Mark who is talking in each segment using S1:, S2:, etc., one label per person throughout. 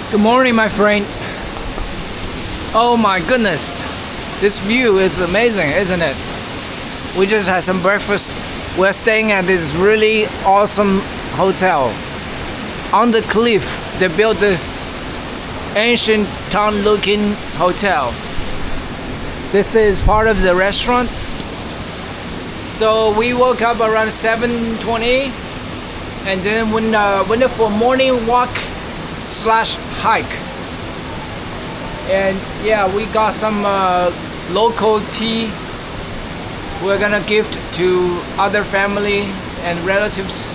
S1: Good morning, my friend. Oh my goodness, this view is amazing, isn't it? We just had some breakfast. We're staying at this really awesome hotel. On the cliff, they built this ancient town-looking hotel. This is part of the restaurant. So we woke up around 7:20, and then went for morning walk slash hike. And yeah, we got some local tea we're gonna gift to other family and relatives.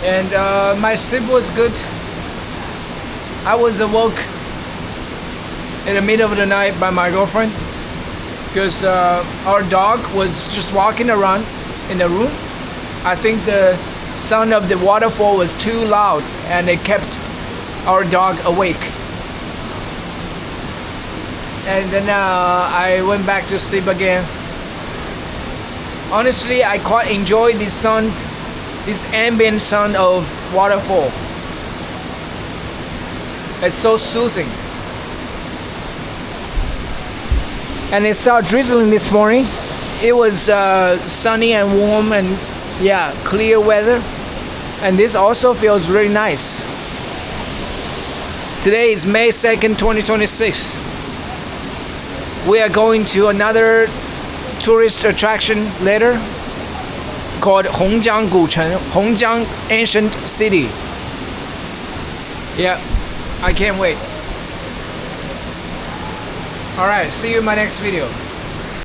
S1: And my sleep was good. I was awoke in the middle of the night by my girlfriend because our dog was just walking around in the room. I think the sound of the waterfall was too loud and it kept our dog awake. And then I went back to sleep again. Honestly, I quite enjoy this sound, this ambient sound of waterfall. It's so soothing. And it started drizzling this morning. It was sunny and warm and yeah, clear weather. And this also feels really nice. Today is May 2nd, 2026. We are going to another tourist attraction later called Hongjiang Gucheng, Hongjiang Ancient City. Yeah, I can't wait. Alright, see you in my next video.